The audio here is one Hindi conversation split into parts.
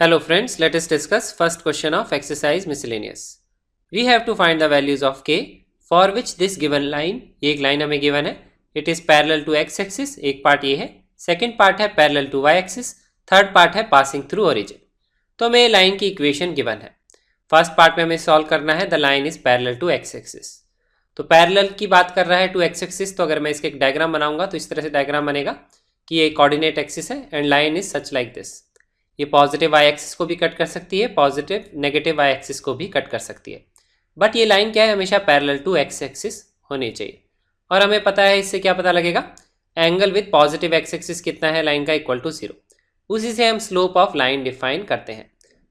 Hello friends, let us discuss first question of exercise miscellaneous. We have to find the values of k for which this given line, ये एक line हमें given है, it is parallel to x axis, एक part ये है, second part है parallel to y axis, third part है passing through origin. तो हमें line की equation given है. First part में हमें solve करना है the line is parallel to x axis. तो पैरेलल की बात कर रहा है टू एक्स एक्सिस, तो अगर मैं इसके एक डायग्राम बनाऊंगा तो इस तरह से डायग्राम बनेगा कि ये कोऑर्डिनेट एक्सिस है and line is such like this. ये पॉजिटिव वाई एक्सिस को भी कट कर सकती है, पॉजिटिव नेगेटिव वाई एक्सिस को भी कट कर सकती है, बट ये लाइन क्या है, हमेशा पैरेलल टू एक्स एक्सिस होनी चाहिए. और हमें पता है इससे क्या पता लगेगा, angle with positive x axis कितना है लाइन का, इक्वल टू 0. उसी से हम स्लोप ऑफ लाइन डिफाइन करते हैं.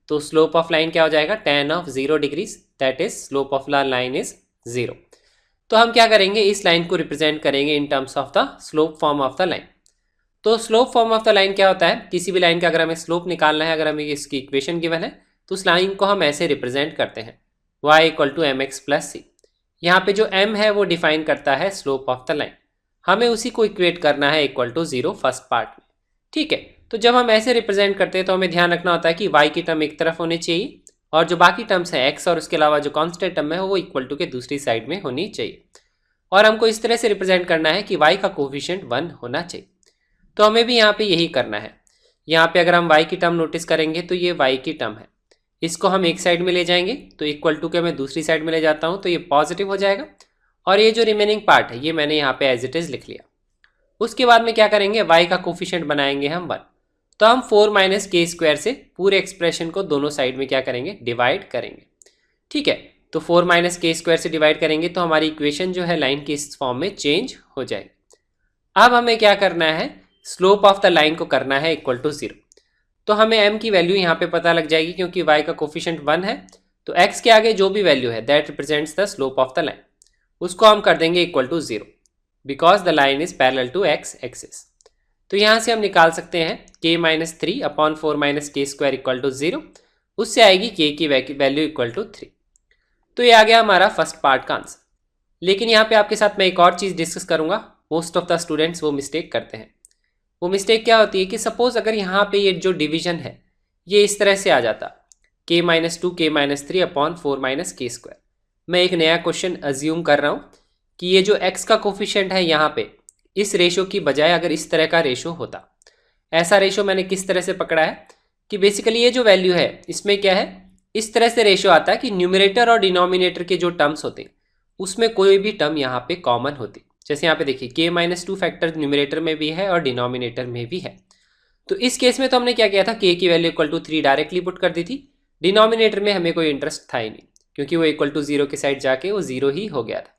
तो स्लोप ऑफ लाइन क्या हो जाएगा, tan of 0 degrees, that is slope of line is 0. तो हम क्या करेंगे, इस लाइन को रिप्रेजेंट करेंगे in terms of the slope form of the line. तो slope form of the line क्या होता है, किसी भी लाइन का अगर हमें स्लोप निकालना है, अगर हमें इसकी इक्वेशन गिवन है तो उस लाइन को हम ऐसे रिप्रेजेंट करते हैं y equal to M X plus C. यहाँ पे जो m है वो डिफाइन करता है स्लोप ऑफ द लाइन, हमें उसी को इक्वेट करना है इक्वल टू 0 फर्स्ट पार्ट में. ठीक है, तो जब हम ऐसे रिप्रेजेंट करते हैं तो हमें ध्यान रखना होता है कि y की टर्म एक तरफ होनी चाहिए और जो बाकी टर्म्स हैं x और उसके अलावा जो कांस्टेंट टर्म है वो इक्वल टू के दूसरी साइड में होनी चाहिए. और हमको इस तरह से रिप्रेजेंट करना है कि y का कोफिशिएंट 1 होना चाहिए. तो हमें भी यहाँ पे यही करना है. यहाँ पे अगर हम y की टर्म नोटिस करेंगे तो ये y की टर्म है, इसको हम एक साइड में ले जाएंगे तो इक्वल टू के मैं दूसरी साइड में ले जाता हूँ तो ये पॉजिटिव हो जाएगा और ये जो रिमेनिंग पार्ट है ये मैंने यहाँ पे एज इट इज लिख लिया. उसके बाद में क्या करेंगे, y का कोफिशिएंट बनाएंगे हम 1. तो हम 4 माइनस के स्क्वायर से पूरे एक्सप्रेशन को दोनों साइड में क्या करेंगे, डिवाइड करेंगे. ठीक है, तो 4 माइनस के स्क्वायर से डिवाइड करेंगे तो हमारी इक्वेशन जो है लाइन की इस फॉर्म में चेंज हो जाएगी. अब हमें क्या करना है, स्लोप ऑफ द लाइन को करना है इक्वल टू 0. तो हमें m की वैल्यू यहाँ पे पता लग जाएगी क्योंकि y का कोफिशिएंट 1 है, तो x के आगे जो भी वैल्यू है that represents the slope of the line, उसको हम कर देंगे equal to 0 because the line is parallel to x axis. तो यहाँ से हम निकाल सकते हैं k minus 3 upon 4 minus k square equal to 0, उससे आएगी k की वैल्यू इक्वल टू 3. तो ये आ गया हमारा फर्स्ट पार्ट का आंसर. लेकिन यहाँ पे आपके साथ मैं एक और चीज़ डिस्कस करूँगा. मोस्ट ऑफ द स्टूडेंट्स वो मिस्टेक करते हैं. वो मिस्टेक क्या होती है कि सपोज अगर यहाँ पे ये जो डिवीजन है ये इस तरह से आ जाता k minus 2 k minus 3 upon 4 minus k square. मैं एक नया क्वेश्चन अज्यूम कर रहा हूँ कि ये जो x का कोफिशिएंट है यहाँ पे इस रेशो की बजाय अगर इस तरह का रेशो होता. ऐसा रेशो मैंने किस तरह से पकड़ा है कि बेसिकली ये जो वैल्यू है इसमें क्या है, इस तरह से रेशो आता है कि न्यूमरेटर और डिनोमिनेटर के जो टर्म्स होते हैं उसमें कोई भी टर्म यहाँ पे कॉमन होती. जैसे यहाँ पे देखिए k माइनस 2 फैक्टर न्यूमरेटर में भी है और डिनोमिनेटर में भी है. तो इस केस में तो हमने क्या किया था, k की value equal to 3 directly put कर दी थी. डिनोमिनेटर में हमें कोई इंटरेस्ट था ही नहीं क्योंकि वो इक्वल टू 0 के साइड जाके वो 0 ही हो गया था.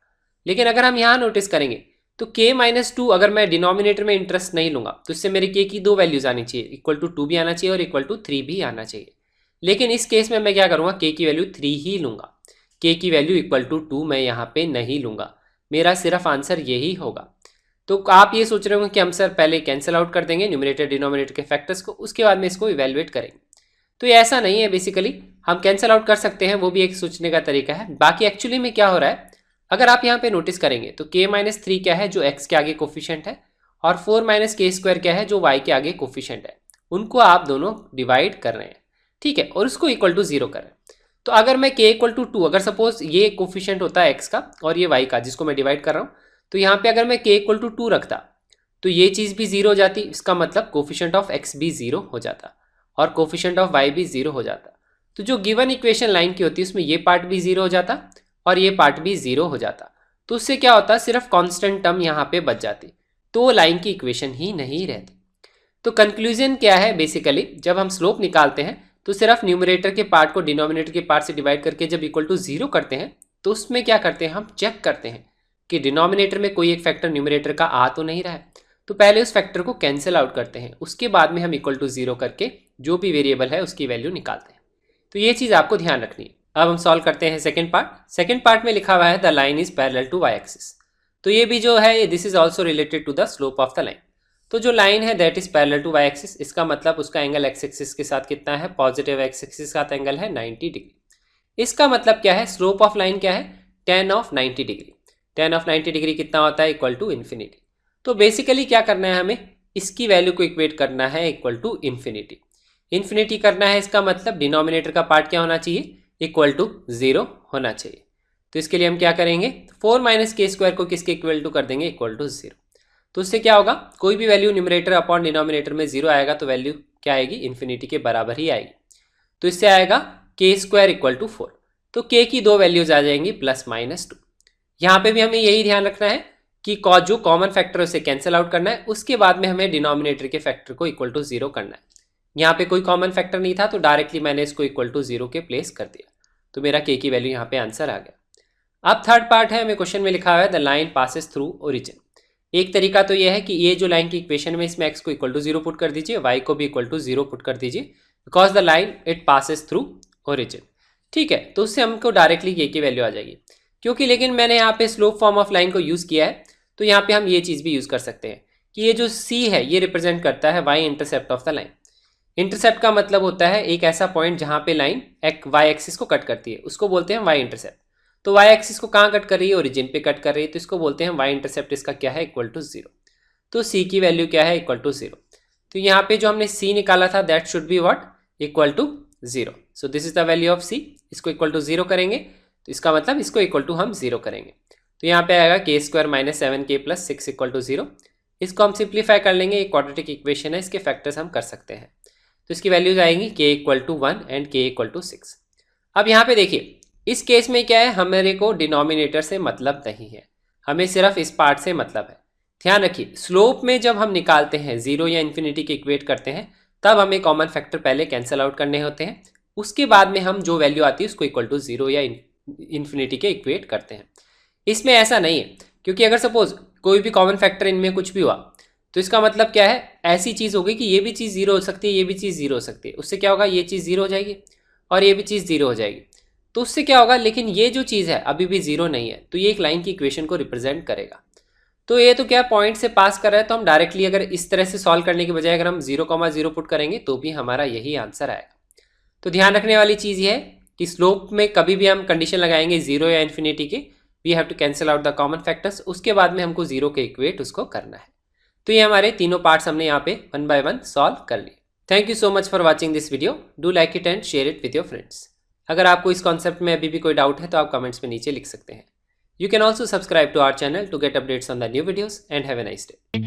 लेकिन अगर हम यहाँ नोटिस करेंगे तो k माइनस 2 अगर मैं डिनोमिनेटर में इंटरेस्ट नहीं लूंगा तो इससे मेरी k की 2 वैल्यूज आनी चाहिए, इक्वल टू 2 भी आना चाहिए और इक्वल टू 3 भी आना चाहिए. लेकिन इस केस में मैं क्या करूँगा, k की वैल्यू 3 ही लूंगा, k की वैल्यू इक्वल टू 2 मैं यहाँ पे नहीं लूंगा. मेरा सिर्फ आंसर यही होगा. तो आप ये सोच रहे होंगे कि हम सर पहले कैंसिल आउट कर देंगे न्यूमरेटर डिनोमिनेटर के फैक्टर्स को, उसके बाद में इसको इवेलुएट करेंगे. तो ये ऐसा नहीं है, बेसिकली हम कैंसिल आउट कर सकते हैं, वो भी एक सोचने का तरीका है. बाकी एक्चुअली में क्या हो रहा है, अगर आप यहाँ पे नोटिस करेंगे तो k माइनस 3 क्या है जो x के आगे कोफिशिएंट है और 4 माइनस के स्क्वायर क्या है जो y के आगे कोफिशिएंट है, उनको आप दोनों डिवाइड कर रहे हैं. ठीक है, और उसको इक्वल टू 0 कर रहे हैं. तो अगर मैं k इक्वल टू 2, अगर सपोज ये कोफिशिएंट होता है x का और ये y का जिसको मैं डिवाइड कर रहा हूँ, तो यहाँ पे अगर मैं k इक्वल टू 2 रखता तो ये चीज़ भी 0 हो जाती. इसका मतलब कोफिशिएंट ऑफ x भी 0 हो जाता और कोफिशिएंट ऑफ y भी 0 हो जाता. तो जो गिवन इक्वेशन लाइन की होती है उसमें ये पार्ट भी 0 हो जाता और ये पार्ट भी 0 हो जाता. तो उससे क्या होता, सिर्फ कांस्टेंट टर्म यहाँ पे बच जाती, तो वो लाइन की इक्वेशन ही नहीं रहती. तो कंक्लूजन क्या है, बेसिकली जब हम स्लोप निकालते हैं तो सिर्फ न्यूमरेटर के पार्ट को डिनोमिनेटर के पार्ट से डिवाइड करके जब इक्वल टू 0 करते हैं तो उसमें क्या करते हैं, हम चेक करते हैं कि डिनोमिनेटर में कोई एक फैक्टर न्यूमरेटर का आ तो नहीं रहा है. तो पहले उस फैक्टर को कैंसिल आउट करते हैं, उसके बाद में हम इक्वल टू 0 करके जो भी वेरिएबल है उसकी वैल्यू निकालते हैं. तो ये चीज़ आपको ध्यान रखनी है. अब हम सॉल्व करते हैं सेकंड पार्ट. सेकंड पार्ट में लिखा हुआ है the line is parallel to y axis. तो ये भी जो है this is also related to the slope of the line. तो जो लाइन है that is parallel to y axis, इसका मतलब उसका एंगल x एक्सिस के साथ कितना है, पॉजिटिव x एक्सिस का एंगल है 90 डिग्री. इसका मतलब क्या है, स्लोप ऑफ लाइन क्या है, tan of 90 degree. tan of 90 degree कितना होता है, इक्वल टू इन्फिनिटी. तो बेसिकली क्या करना है, हमें इसकी वैल्यू को इक्वेट करना है इक्वल टू इन्फिनिटी. इन्फिनिटी करना है इसका मतलब डिनोमिनेटर का पार्ट क्या होना चाहिए, इक्वल टू 0 होना चाहिए। तो इसके लिए हम क्या करेंगे, 4 माइनस के स्क्वायर को किसके इक्वल टू कर देंगे, इक्वल टू 0। तो उससे क्या होगा, कोई भी वैल्यू न्यूमरेटर अपॉन डिनोमिनेटर में 0 आएगा तो वैल्यू क्या आएगी, इन्फिनिटी के बराबर ही आएगी। तो इससे आएगा के स्क्वायर इक्वल टू 4। तो के की दो वैल्यूज आ जाएंगी प्लस माइनस 2। यहाँ पे भी हमें यही ध्यान रखना है कि जो कॉमन फैक्टर है उसे कैंसिल आउट करना है, उसके बाद में हमें डिनोमिनेटर के फैक्टर को इक्वल टू 0 करना है। यहाँ पे कोई कॉमन फैक्टर नहीं था तो डायरेक्टली मैंने इसको इक्वल टू 0 के प्लेस कर दिया, तो मेरा के की वैल्यू यहाँ पे आंसर आ गया। अब थर्ड पार्ट है, हमें क्वेश्चन में लिखा हुआ है the line passes through origin. एक तरीका तो यह है कि ये जो लाइन की इक्वेशन में इसमें x को इक्वल टू 0 पुट कर दीजिए, y को भी इक्वल टू 0 पुट कर दीजिए, because the line it passes through origin. ठीक है, तो उससे हमको डायरेक्टली के की वैल्यू आ जाएगी। क्योंकि लेकिन मैंने यहाँ पे स्लोप फॉर्म ऑफ लाइन को यूज़ किया है, तो यहाँ पे हम ये चीज़ भी यूज़ कर सकते हैं कि ये जो c है ये रिप्रेजेंट करता है y intercept of the line. Intercept का मतलब होता है एक ऐसा पॉइंट जहाँ पे लाइन y एक्सिस को कट करती है, उसको बोलते हैं y इंटरसेप्ट। तो y एक्सिस को कहाँ कट कर रही है, ओरिजिन पे कट कर रही है, तो इसको बोलते हैं y इंटरसेप्ट। इसका क्या है, इक्वल टू 0। तो c की वैल्यू क्या है, इक्वल टू 0। तो यहाँ पे जो हमने c निकाला था that should be what, equal to 0। So this is the value of c। इसको इक्वल टू 0 करेंगे तो इसका मतलब इसको इक्वल टू हम 0 करेंगे, तो यहाँ पे आएगा k square minus 7k plus 6 equal to 0। इसको हम सिंप्लीफाई कर लेंगे, एक क्वाड्रेटिक इक्वेशन है, इसके फैक्टर्स हम कर सकते हैं। तो इसकी वैल्यूज आएंगी k equal to 1 and k equal to 6। अब यहाँ पे देखिए इस केस में क्या है, हमारे को डिनोमिनेटर से मतलब नहीं है, हमें सिर्फ इस पार्ट से मतलब है। ध्यान रखिए स्लोप में जब हम निकालते हैं 0 या इन्फिनिटी के इक्वेट करते हैं तब हमें कॉमन फैक्टर पहले कैंसिल आउट करने होते हैं, उसके बाद में हम जो वैल्यू आती है उसको इक्वल टू 0 या इन्फिनिटी के इक्वेट करते हैं। इसमें ऐसा नहीं है, क्योंकि अगर सपोज कोई भी कॉमन फैक्टर इनमें कुछ भी हुआ तो इसका मतलब क्या है, ऐसी चीज़ होगी कि ये भी चीज़ 0 हो सकती है, ये भी चीज़ 0 हो सकती है। उससे क्या होगा, ये चीज़ 0 हो जाएगी और ये भी चीज़ 0 हो जाएगी। तो उससे क्या होगा, लेकिन ये जो चीज़ है अभी भी 0 नहीं है, तो ये एक लाइन की इक्वेशन को रिप्रेजेंट करेगा। तो ये तो क्या पॉइंट से पास कर रहा है, तो हम डायरेक्टली अगर इस तरह से सॉल्व करने के बजाय अगर हम 0,0 पुट करेंगे तो भी हमारा यही आंसर आएगा। तो ध्यान रखने वाली चीज़ ये है कि स्लोप में कभी भी हम कंडीशन लगाएंगे 0 या इन्फिनिटी के, we have to cancel out the common factors, उसके बाद में हमको 0 के इक्वेट उसको करना है। तो ये हमारे तीनों पार्ट्स हमने यहाँ पे 1 बाय 1 सॉल्व कर लिए। Thank you so much for watching this video, do like it and share it with your friends. अगर आपको इस कॉन्सेप्ट में अभी भी कोई डाउट है तो आप कमेंट्स में नीचे लिख सकते हैं। You can also subscribe to our channel to get updates on the new videos and have a nice day.